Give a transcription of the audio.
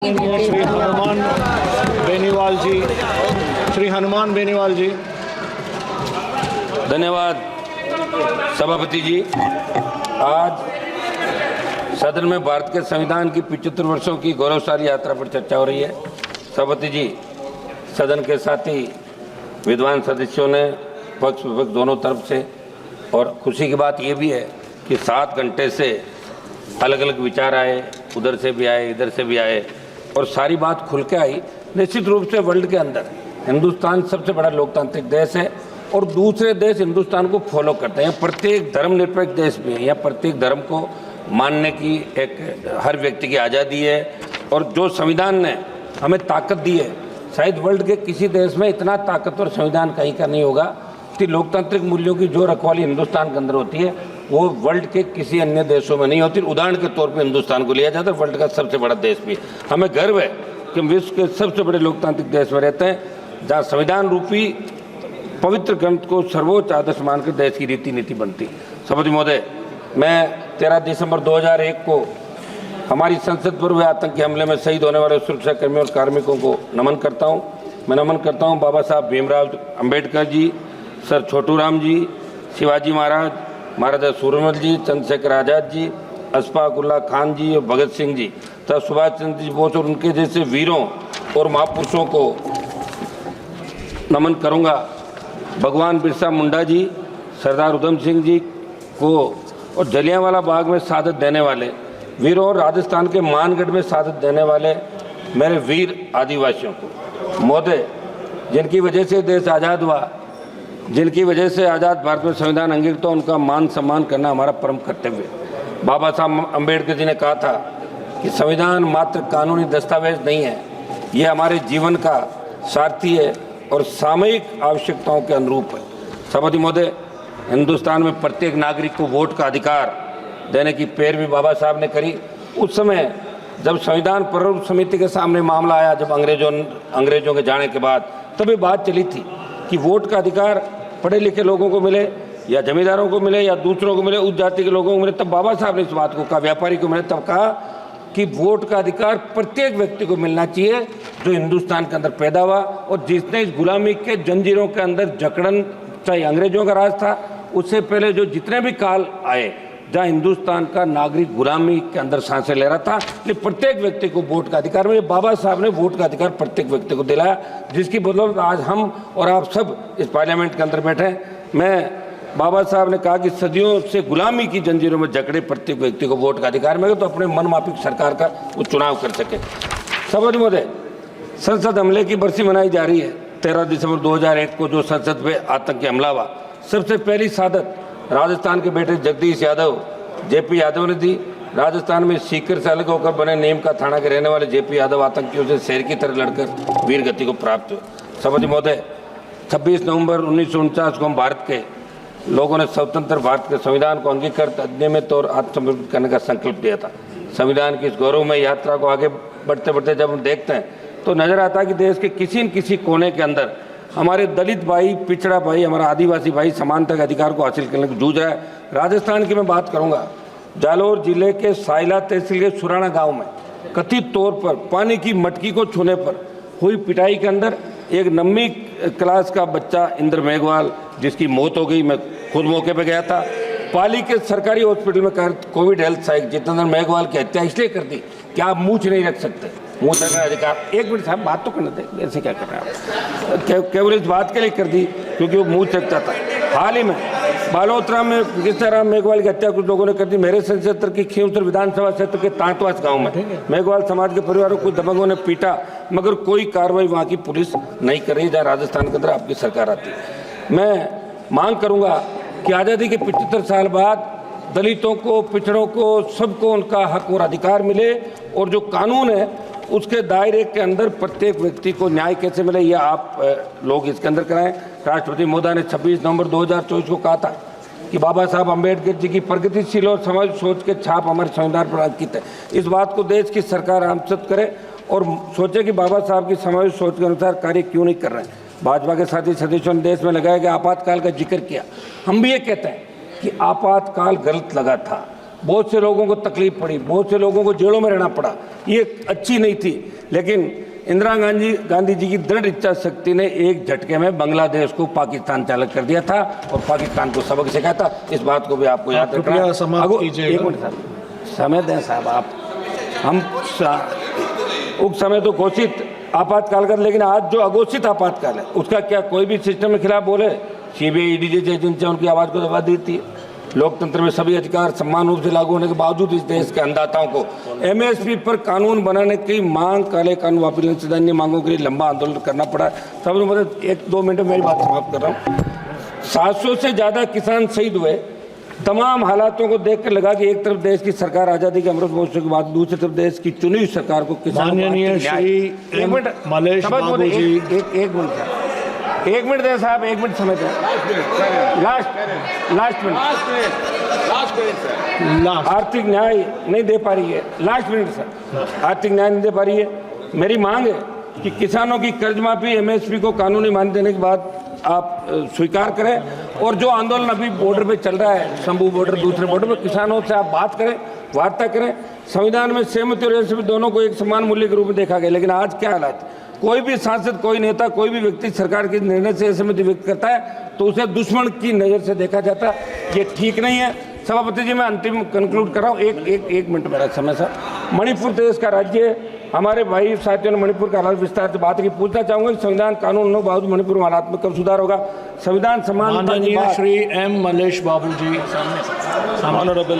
श्री हनुमान बेनीवाल जी। धन्यवाद सभापति जी। आज सदन में भारत के संविधान की 75 वर्षों की गौरवशाली यात्रा पर चर्चा हो रही है। सभापति जी, सदन के साथी विद्वान सदस्यों ने पक्ष विपक्ष दोनों तरफ से, और खुशी की बात ये भी है कि 7 घंटे से अलग अलग विचार आए, उधर से भी आए, इधर से भी आए, और सारी बात खुल के आई। निश्चित रूप से वर्ल्ड के अंदर हिंदुस्तान सबसे बड़ा लोकतांत्रिक देश है और दूसरे देश हिंदुस्तान को फॉलो करते हैं। प्रत्येक धर्मनिरपेक्ष देश भी है, यहाँ प्रत्येक धर्म को मानने की एक हर व्यक्ति की आज़ादी है। और जो संविधान ने हमें ताकत दी है, शायद वर्ल्ड के किसी देश में इतना ताकतवर संविधान कहीं का नहीं होगा कि लोकतांत्रिक मूल्यों की जो रखवाली हिंदुस्तान के अंदर होती है वो वर्ल्ड के किसी अन्य देशों में नहीं होती। उदाहरण के तौर पे हिंदुस्तान को लिया जाता है, वर्ल्ड का सबसे बड़ा देश भी। हमें गर्व है कि हम विश्व के सबसे बड़े लोकतांत्रिक देश में रहते हैं, जहाँ संविधान रूपी पवित्र ग्रंथ को सर्वोच्च आदर्श मानकर देश की रीति नीति बनती। सभापति महोदय, मैं 13 दिसंबर 2001 को हमारी संसद पर हुए आतंकी हमले में शहीद होने वाले सुरक्षा कर्मियों और कार्मिकों को नमन करता हूँ। मैं नमन करता हूँ बाबा साहब भीमराव अम्बेडकर जी, सर छोटूराम जी, शिवाजी महाराज, महाराजा सूरजमल जी, चंद्रशेखर आज़ाद जी, अशफाक उल्लाह खान जी और भगत सिंह जी तथा सुभाष चंद्र जी बोस और उनके जैसे वीरों और महापुरुषों को नमन करूंगा। भगवान बिरसा मुंडा जी, सरदार उधम सिंह जी को और जलियांवाला बाग में शहादत देने वाले वीरों और राजस्थान के मानगढ़ में शहादत देने वाले मेरे वीर आदिवासियों को। महोदय, जिनकी वजह से देश आज़ाद हुआ, जिनकी वजह से आज़ाद भारत में संविधान अंगीकृत हो, उनका मान सम्मान करना हमारा परम कर्तव्य है। बाबा साहब अम्बेडकर जी ने कहा था कि संविधान मात्र कानूनी दस्तावेज नहीं है, ये हमारे जीवन का सारथी है और सामयिक आवश्यकताओं के अनुरूप है। सभापति महोदय, हिंदुस्तान में प्रत्येक नागरिक को वोट का अधिकार देने की पैरवी बाबा साहब ने करी। उस समय जब संविधान प्रारूप समिति के सामने मामला आया, जब अंग्रेजों के जाने के बाद, तभी बात चली थी कि वोट का अधिकार पढ़े लिखे लोगों को मिले या जमींदारों को मिले या दूसरों को मिले, उस जाति के लोगों को मिले। तब बाबा साहब ने इस बात को कहा, व्यापारी को मिले, तब कहा कि वोट का अधिकार प्रत्येक व्यक्ति को मिलना चाहिए जो हिंदुस्तान के अंदर पैदा हुआ और जिसने इस गुलामी के जंजीरों के अंदर जकड़न, चाहे अंग्रेजों का राज था, उससे पहले जो जितने भी काल आए जहाँ हिंदुस्तान का नागरिक गुलामी के अंदर सांसें ले रहा था, लेकिन प्रत्येक व्यक्ति को वोट का अधिकार मिले। बाबा साहब ने वोट का अधिकार प्रत्येक व्यक्ति को दिलाया, जिसकी बदौलत आज हम और आप सब इस पार्लियामेंट के अंदर बैठे हैं। मैं बाबा साहब ने कहा कि सदियों से गुलामी की जंजीरों में जकड़े प्रत्येक व्यक्ति को वोट का अधिकार मिले तो अपने मनमाफिक सरकार का वो चुनाव कर सके। सभापति महोदय, संसद हमले की बरसी मनाई जा रही है। 13 दिसंबर 2001 को जो संसद पे आतंकी हमला हुआ, सबसे पहली शहादत राजस्थान के बेटे जगदीश यादव, जेपी यादव ने दी। राजस्थान में सीकर से अलग होकर बने नीम का थाना के रहने वाले जेपी यादव आतंकियों से शेर की तरह लड़कर वीर गति को प्राप्त हुए। सभापति महोदय, 26 नवंबर 1949 को हम भारत के लोगों ने स्वतंत्र भारत के संविधान को अंगीकृत, अधिनियमित और आत्मसमर्पित करने का संकल्प लिया था। संविधान की इस गौरवमय यात्रा को आगे बढ़ते बढ़ते जब हम देखते हैं तो नजर आता है कि देश के किसी न किसी कोने के अंदर हमारे दलित भाई, पिछड़ा भाई, हमारा आदिवासी भाई समानता के अधिकार को हासिल करने को जूझ रहा है। राजस्थान की मैं बात करूंगा, जालोर जिले के साइला तहसील के सुराना गांव में कथित तौर पर पानी की मटकी को छूने पर हुई पिटाई के अंदर एक 9वीं क्लास का बच्चा इंद्र मेघवाल, जिसकी मौत हो गई। मैं खुद मौके पर गया था। पाली के सरकारी हॉस्पिटल में कोविड हेल्थ सहायक जितेंद्र मेघवाल की हत्या इसलिए कर दी कि आप मूछ नहीं रख सकते, मुँह रखने अधिकार। एक मिनट साहब, बात तो करने दें, ऐसे क्या कर रहे हैं आप? केवल इस बात के लिए कर दी क्योंकि वो मुँह रखता था। हाल ही में बालोतरा में किस्ताराम मेघवाल की हत्या कुछ लोगों ने कर दी। मेरे संसद की खींवसर विधानसभा क्षेत्र के तांतवास गांव में मेघवाल समाज के परिवारों को दबंगों ने पीटा, मगर कोई कार्रवाई वहाँ की पुलिस नहीं कर रही, जहाँ राजस्थान के अंदर आपकी सरकार आती है। मैं मांग करूँगा कि आज़ादी के 75 साल बाद दलितों को, पिछड़ों को, सबको उनका हक और अधिकार मिले और जो कानून है उसके दायरे के अंदर प्रत्येक व्यक्ति को न्याय कैसे मिले, ये आप लोग इसके अंदर कराएं। राष्ट्रपति महोदय ने 26 नवंबर 2024 को कहा था कि बाबा साहब अम्बेडकर जी की प्रगतिशील और समाज सोच के छाप हमारे संविधान पर अंकित है। इस बात को देश की सरकार आमसद करे और सोचे कि बाबा साहब की समाज सोच के अनुसार कार्य क्यों नहीं कर रहे हैं। भाजपा के साथी सदस्यों ने देश में लगाया गया आपातकाल का जिक्र किया। हम भी ये कहते हैं कि आपातकाल गलत लगा था, बहुत से लोगों को तकलीफ पड़ी, बहुत से लोगों को जेलों में रहना पड़ा, ये अच्छी नहीं थी। लेकिन इंदिरा गांधी जी की दृढ़ इच्छा शक्ति ने एक झटके में बांग्लादेश को पाकिस्तान चालक कर दिया था और पाकिस्तान को सबक सिखाया था। इस बात को भी आपको याद रखना। एक मिनट साहब, समय दें साहब आप। हम उस समय तो घोषित आपातकाल कर, लेकिन आज जो अघोषित आपातकाल है उसका क्या कोई भी सिस्टम के खिलाफ बोले? सीबीआई, ईडी जैसी एजेंसियां उनकी आवाज़ को दबा देती है। लोकतंत्र में सभी अधिकार समान रूप से लागू होने के बावजूद इस देश के अन्नदाताओं को एमएसपी पर कानून बनाने की मांग, काले कानून वापस लेने से अन्य मांगों के लिए लंबा आंदोलन करना पड़ा। सबसे मतलब 1-2 मिनट में मेरी बात समाप्त कर रहा हूँ। 700 से ज़्यादा किसान शहीद हुए। तमाम हालातों को देखकर लगा कि एक तरफ देश की सरकार आज़ादी के अमृत महोत्सव के बाद, दूसरी तरफ देश की चुनी हुई सरकार को माननीय श्री एक मिनट मलेश बाबू जी, एक मिनट दें साहब, 1 मिनट समय दें। Last minute. आर्थिक न्याय नहीं दे पा रही है। लास्ट मिनट सर, आर्थिक न्याय नहीं दे पा रही है। मेरी मांग है कि किसानों की कर्ज माफी, एमएसपी को कानूनी मान्यता देने के बाद आप स्वीकार करें। और जो आंदोलन अभी बॉर्डर पे चल रहा है, शंभू बॉर्डर, दूसरे बॉर्डर पे, किसानों से आप बात करें, वार्ता करें। संविधान में सहमति और एमएसपी दोनों को एक समान मूल्य के रूप में देखा गया, लेकिन आज क्या हालात? कोई भी सांसद, कोई नेता, कोई भी व्यक्ति सरकार के निर्णय से असहमति व्यक्त करता है तो उसे दुश्मन की नज़र से देखा जाता है। ये ठीक नहीं है। सभापति जी, मैं अंतिम कंक्लूड कर रहा हूँ। एक मिनट मेरा समय सर। मणिपुर देश का राज्य है। हमारे भाई साथियों ने मणिपुर का हालात विस्तार से बात की। पूछना चाहूंगा कि संविधान कानून होने के बावजूद मणिपुर में हालात में कब सुधार होगा? संविधान समानता की बात। माननीय श्री एम मलेश बाबू जी, ऑनरेबल